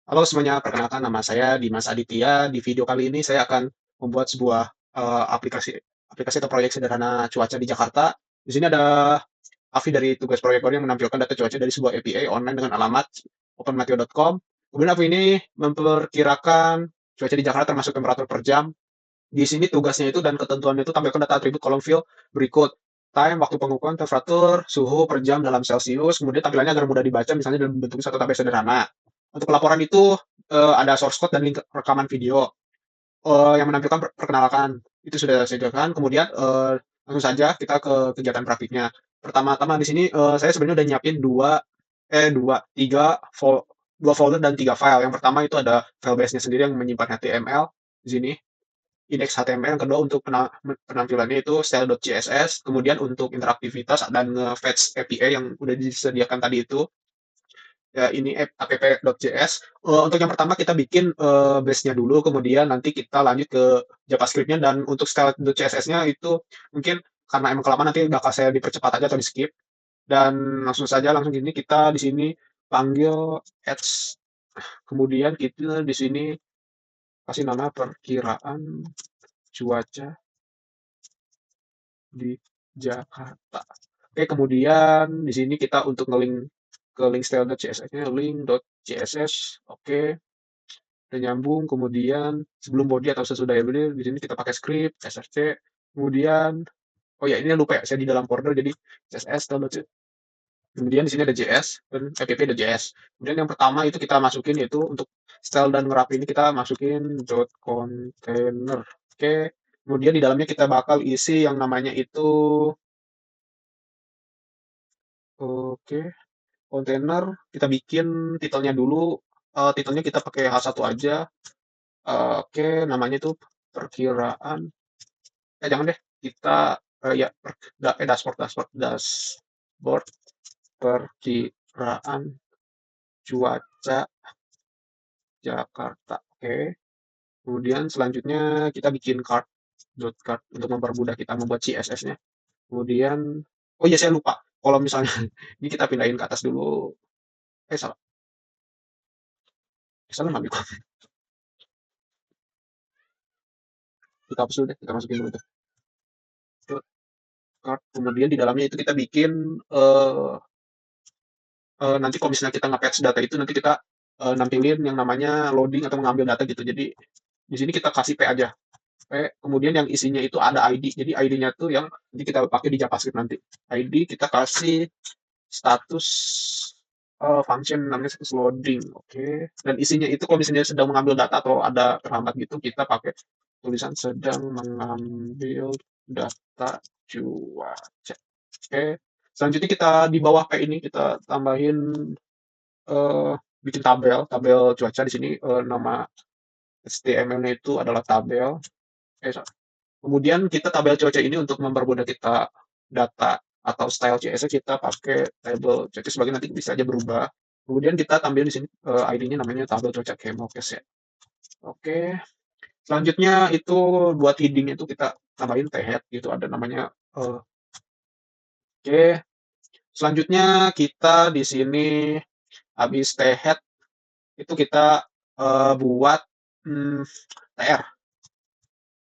Halo semuanya, perkenalkan nama saya Dimas Aditya. Di video kali ini saya akan membuat sebuah aplikasi aplikasi atau proyek sederhana cuaca di Jakarta. Di sini ada AVI dari tugas proyekor yang menampilkan data cuaca dari sebuah API online dengan alamat openmeteo.com. Kemudian AVI ini memperkirakan cuaca di Jakarta termasuk temperatur per jam. Di sini tugasnya itu dan ketentuannya itu tampilkan data atribut kolom field berikut. Time, waktu pengukuran, temperatur, suhu per jam dalam Celcius, kemudian tampilannya agar mudah dibaca misalnya dalam bentuk satu tabel sederhana. Untuk laporan itu ada source code dan link rekaman video yang menampilkan perkenalkan. Itu sudah saya sediakan. Kemudian langsung saja kita ke kegiatan praktiknya. Pertama-tama di sini saya sebenarnya udah nyiapin dua folder dan tiga file. Yang pertama itu ada file base-nya sendiri yang menyimpan HTML di sini, indeks HTML. Yang kedua untuk penampilannya itu style.css, kemudian untuk interaktivitas dan fetch API yang udah disediakan tadi itu ya ini app.js. Untuk yang pertama kita bikin base-nya dulu, kemudian nanti kita lanjut ke JavaScript-nya, dan untuk style.css-nya itu mungkin karena emang kelamaan nanti bakal saya dipercepat aja atau di skip, dan langsung saja langsung gini kita di sini panggil ads, kemudian kita di sini kasih nama perkiraan cuaca di Jakarta. Oke, kemudian di sini kita untuk ngelink ke link style.css-nya link.css. Oke, udah nyambung. Kemudian sebelum body atau sesudah body di sini kita pakai script src. Kemudian oh ya ini lupa ya, saya di dalam folder jadi css style.css. Kemudian di sini ada JS dan app.js. Kemudian yang pertama itu kita masukin yaitu untuk style dan wrap ini kita masukin dot container. Oke. Kemudian di dalamnya kita bakal isi yang namanya itu oke, kontainer. Kita bikin titelnya dulu. Titelnya kita pakai H1 aja. Oke, namanya itu perkiraan. Jangan deh. Kita ya dashboard dashboard dashboard perkiraan cuaca Jakarta. Oke. Kemudian selanjutnya kita bikin card untuk mempermudah kita membuat CSS-nya. Kemudian oh iya saya lupa. Kalau misalnya ini kita pindahin ke atas dulu. Salah. Salah ngambil. Kita hapus dulu deh. Kita masukin dulu itu. Card. Kemudian di dalamnya itu kita bikin eh nanti kalau misalnya kita nge-patch data itu nanti kita nampilin yang namanya loading atau mengambil data gitu. Jadi di sini kita kasih P aja. Kemudian yang isinya itu ada ID. Jadi ID-nya tuh yang nanti kita pakai di JavaScript nanti. ID kita kasih status function namanya status loading. Oke. Dan isinya itu kalau misalnya sedang mengambil data atau ada terhambat gitu, kita pakai tulisan sedang mengambil data cuaca. Oke. Selanjutnya kita di bawah P ini kita tambahin bikin tabel cuaca di sini, nama HTML-nya itu adalah tabel. Kemudian kita tabel cuaca ini untuk mempermudah kita data atau style CSS kita pakai tabel cuaca sebagai nanti bisa aja berubah. Kemudian kita tampil di sini ID-nya namanya tabel cuaca Chemocast ya. Oke. Selanjutnya itu buat heading itu kita tambahin head gitu ada namanya. Oke. Selanjutnya kita di sini habis head itu kita buat TR.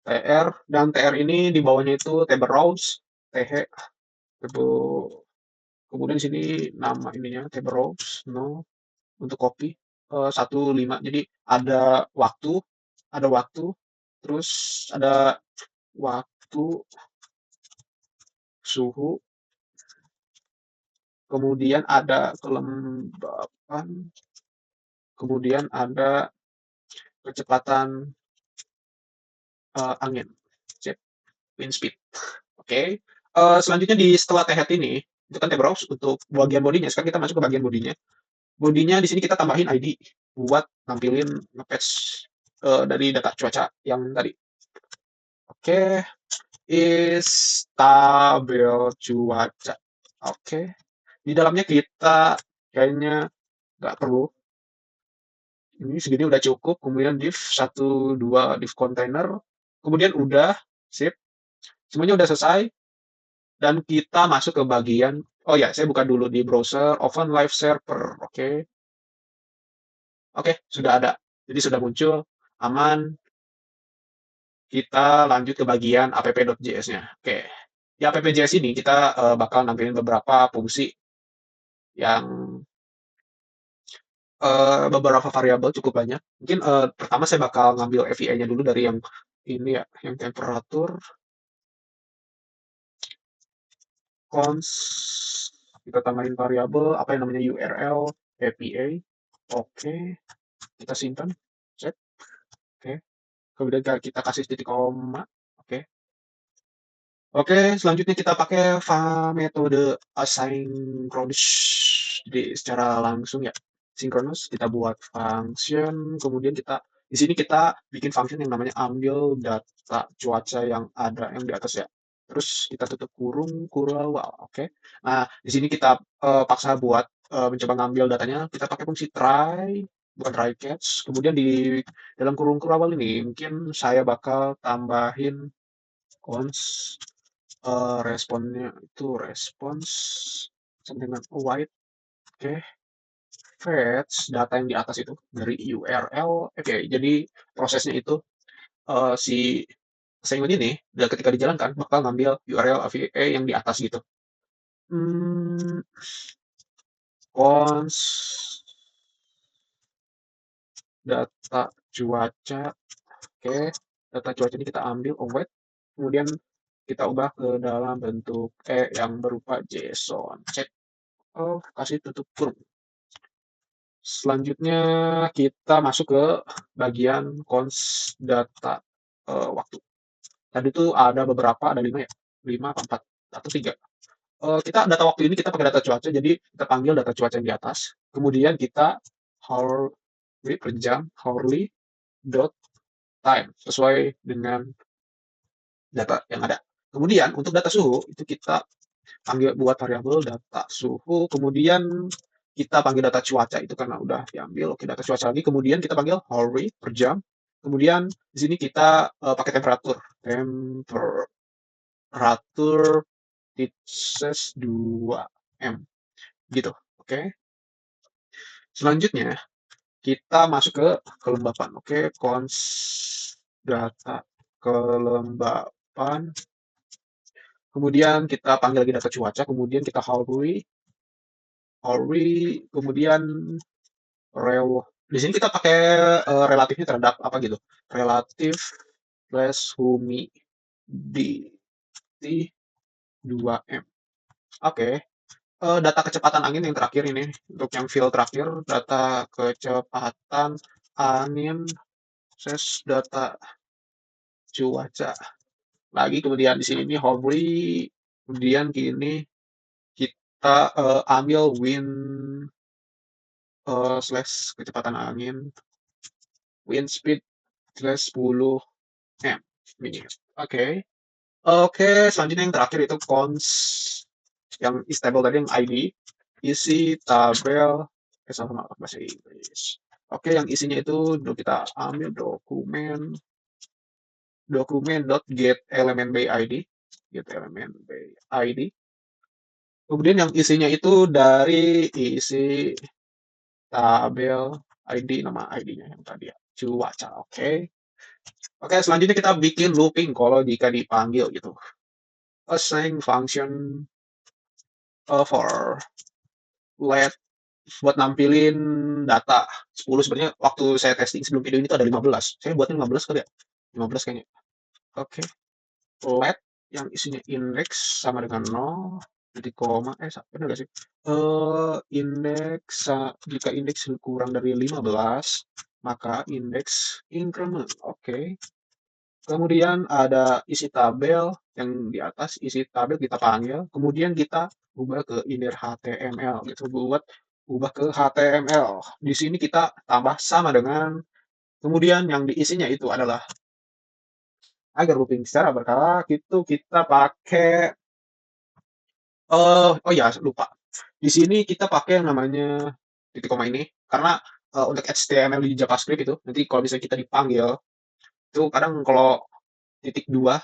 TR dan TR ini di bawahnya itu table rows, TH, table. Kemudian di sini nama ininya table rows, no, untuk copy 15. Jadi ada waktu, terus ada waktu, suhu, kemudian ada kelembapan, kemudian ada kecepatan angin, wind speed. Oke. Selanjutnya setelah TH ini itu kan table rows untuk bagian bodinya. Sekarang kita masuk ke bagian bodinya. Bodinya di sini kita tambahin ID buat nampilin nge-patch dari data cuaca yang tadi. Oke, is tabel cuaca. Oke, di dalamnya kita kayaknya nggak perlu. Ini segini udah cukup. Kemudian div 1, 2, div container. Kemudian udah, sip. Semuanya udah selesai. Dan kita masuk ke bagian, oh ya, saya buka dulu di browser, open live server. Oke. Oke, sudah ada. Jadi sudah muncul, aman. Kita lanjut ke bagian app.js-nya. Oke. Di app.js ini kita bakal nampilin beberapa fungsi yang beberapa variabel cukup banyak. Mungkin pertama saya bakal ngambil API-nya dulu dari yang ini ya, yang temperatur, const, kita tambahin variabel apa yang namanya URL, API. Oke, kita simpan. Set. Oke. Kemudian kita kasih titik koma. Oke. Oke, selanjutnya kita pakai metode asynchronous. Jadi secara langsung ya, sinkronus kita buat function, kemudian kita di sini kita bikin function yang namanya ambil data cuaca yang ada yang di atas ya. Terus kita tutup kurung kurang oke. Nah, di sini kita paksa buat mencoba ngambil datanya, kita pakai fungsi try, bukan try catch. Kemudian di dalam kurung kurang ini mungkin saya bakal tambahin const responnya itu respons sama dengan white. Oke, fetch data yang di atas itu dari URL. Oke, jadi prosesnya itu si assignment ini ketika dijalankan bakal ngambil URL AVE yang di atas gitu. Cons data cuaca. Oke, data cuaca ini kita ambil await, kemudian kita ubah ke dalam bentuk yang berupa JSON. Cek. Oh, kasih tutup kurung. Selanjutnya kita masuk ke bagian cons data waktu. Tadi itu ada beberapa, ada 5 ya? 5 apa 4 atau 3. Kita data waktu ini kita pakai data cuaca, jadi kita panggil data cuaca yang di atas. Kemudian kita hourly per jam, hourly dot time sesuai dengan data yang ada. Kemudian untuk data suhu itu kita panggil buat variabel data suhu, kemudian kita panggil data cuaca itu karena udah diambil. Oke, data cuaca lagi, kemudian kita panggil hourly per jam. Kemudian di sini kita pakai temperatur. Temperatur Celsius 2 M gitu. Oke. Selanjutnya kita masuk ke kelembapan. Oke, const data kelembapan. Kemudian kita panggil lagi data cuaca, kemudian kita hourly, kemudian rel. Di sini kita pakai relatifnya terhadap apa gitu? Relatif plus humidity 2M. Oke. Data kecepatan angin yang terakhir ini untuk yang field terakhir, data kecepatan angin ses data cuaca. Lagi kemudian di sini hourly, kemudian gini kita ambil wind slash kecepatan angin, wind speed slash 10 M mini. Oke. Oke, selanjutnya yang terakhir itu cons yang is table tadi yang ID, isi tabel sama bahasa Inggris. Oke, yang isinya itu kita ambil dokumen get element by ID, get element by ID. Kemudian yang isinya itu dari isi tabel ID, nama ID-nya yang tadi ya, cuaca. Oke. Oke, selanjutnya kita bikin looping kalau jika dipanggil gitu. Assign function for let buat nampilin data 10. Sebenarnya waktu saya testing sebelum video ini tuh ada 15. Saya buatnya 15 kali ya. 15 kayaknya. Oke. Let yang isinya index sama dengan 0, titik koma, benar nggak sih? Indeks, jika indeks kurang dari 15, maka indeks increment. Oke. Kemudian ada isi tabel yang di atas, isi tabel kita panggil, kemudian kita ubah ke inner HTML gitu, ubah ke HTML. Di sini kita tambah sama dengan, kemudian yang diisinya itu adalah agar looping secara berkala itu kita pakai oh ya lupa. Di sini kita pakai yang namanya titik koma ini karena untuk HTML di JavaScript itu nanti kalau misalnya kita dipanggil itu kadang kalau titik dua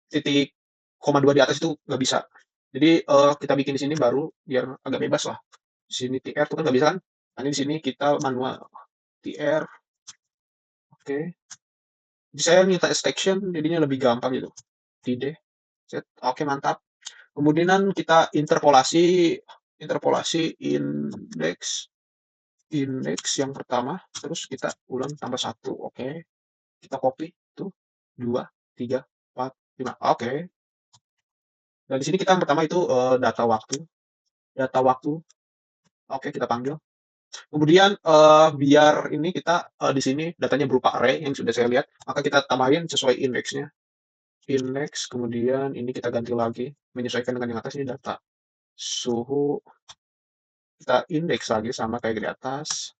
titik koma dua di atas itu nggak bisa. Jadi kita bikin di sini baru biar agak bebas lah. Di sini tr itu kan nggak bisa kan? Nanti di sini kita manual. tr. Oke. Jadi saya minta extraction jadinya lebih gampang gitu. Tidak. Set. Oke, mantap. Kemudian kita interpolasi indeks yang pertama, terus kita ulang tambah satu. Oke. Kita copy tuh 2, 3, 4, 5. Oke. Dan di sini kita yang pertama itu data waktu. Data waktu. Oke, kita panggil. Kemudian biar ini kita di sini datanya berupa array yang sudah saya lihat, maka kita tambahin sesuai indeksnya. Indeks, kemudian ini kita ganti lagi menyesuaikan dengan yang atas, ini data suhu, kita indeks lagi sama kayak di atas,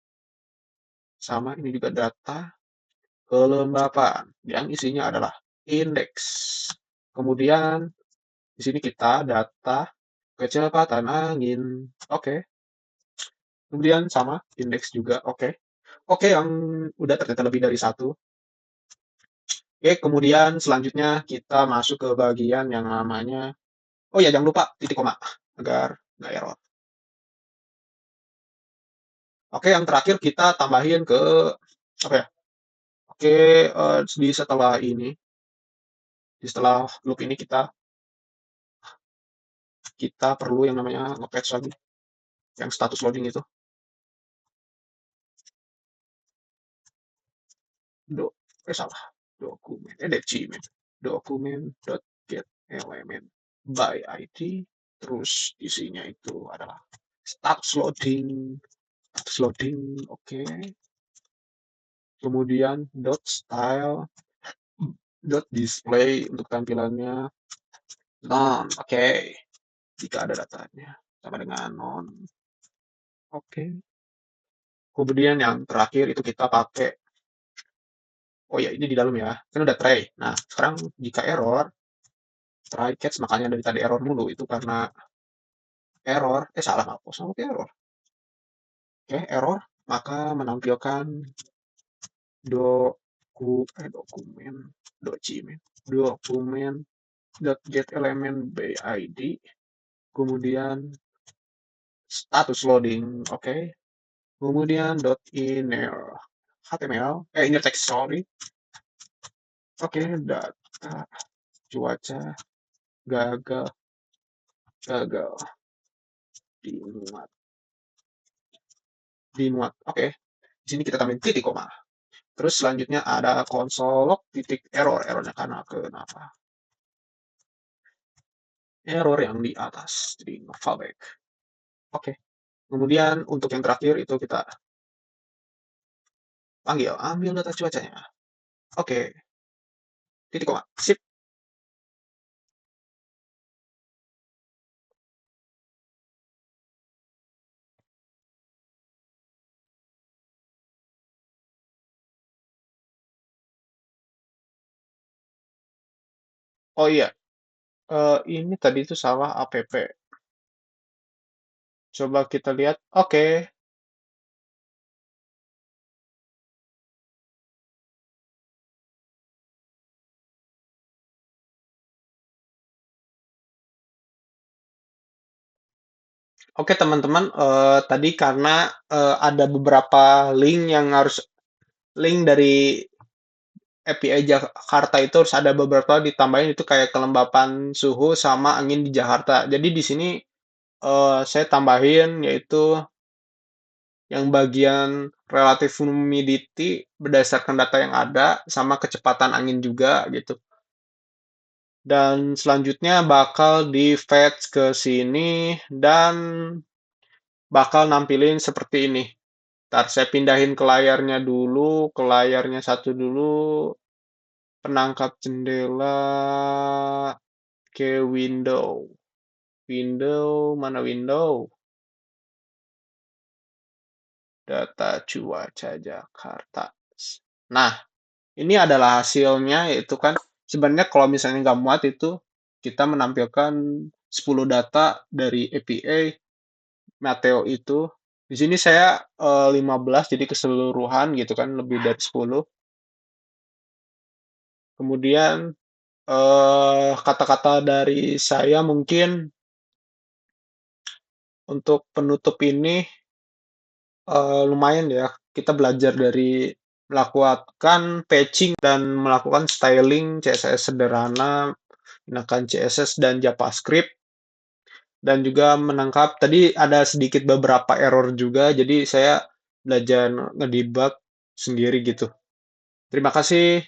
sama ini juga data kelembapan yang isinya adalah indeks. Kemudian di sini kita data kecepatan angin. Oke. Kemudian sama indeks juga. Oke. Oke, yang udah ternyata lebih dari satu. Oke, kemudian selanjutnya kita masuk ke bagian yang namanya, oh ya jangan lupa titik koma agar nggak error. Oke, yang terakhir kita tambahin ke apa ya? Oke, di setelah loop ini kita perlu yang namanya nge-patch lagi, yang status loading itu. Salah. Dokumen element by id, terus isinya itu adalah status loading. Oke. Kemudian style display untuk tampilannya non. Oke. Jika ada datanya sama dengan non. Oke. Kemudian yang terakhir itu kita pakai, oh ya ini di dalam ya, kan udah try. Nah sekarang jika error, try catch, makanya dari tadi error mulu itu karena error, salah ngapus sama error. Oke, error, maka menampilkan dokumen by id, kemudian status loading. Oke. Kemudian .inner HTML, inner text, sorry. Oke, data cuaca gagal dimuat. Oke. Di sini kita tambahin titik koma. Terus selanjutnya ada console log titik error. Errornya karena kenapa? Error yang di atas. Jadi fallback. Oke. Kemudian untuk yang terakhir itu kita ambil data cuacanya. Oke. Titik koma. Sip. Oh iya. Ini tadi itu salah app. Coba kita lihat. Oke. Oke teman-teman, tadi karena ada beberapa link dari API Jakarta itu harus ada beberapa ditambahin, itu kayak kelembapan suhu sama angin di Jakarta. Jadi di sini saya tambahin yaitu yang bagian relative humidity berdasarkan data yang ada sama kecepatan angin juga gitu. Dan selanjutnya bakal di fetch ke sini dan bakal nampilin seperti ini. Ntar saya pindahin ke layarnya dulu, ke layarnya satu dulu, penangkap jendela ke window. Mana window? Data cuaca Jakarta. Nah, ini adalah hasilnya, yaitu kan sebenarnya kalau misalnya nggak muat itu kita menampilkan 10 data dari API Mateo itu. Di sini saya 15, jadi keseluruhan gitu kan, lebih dari 10. Kemudian kata-kata dari saya mungkin untuk penutup ini lumayan ya. kita belajar dari melakukan patching dan melakukan styling CSS sederhana, menggunakan CSS dan JavaScript, dan juga menangkap tadi ada sedikit beberapa error juga, jadi saya belajar ngedebug sendiri gitu. Terima kasih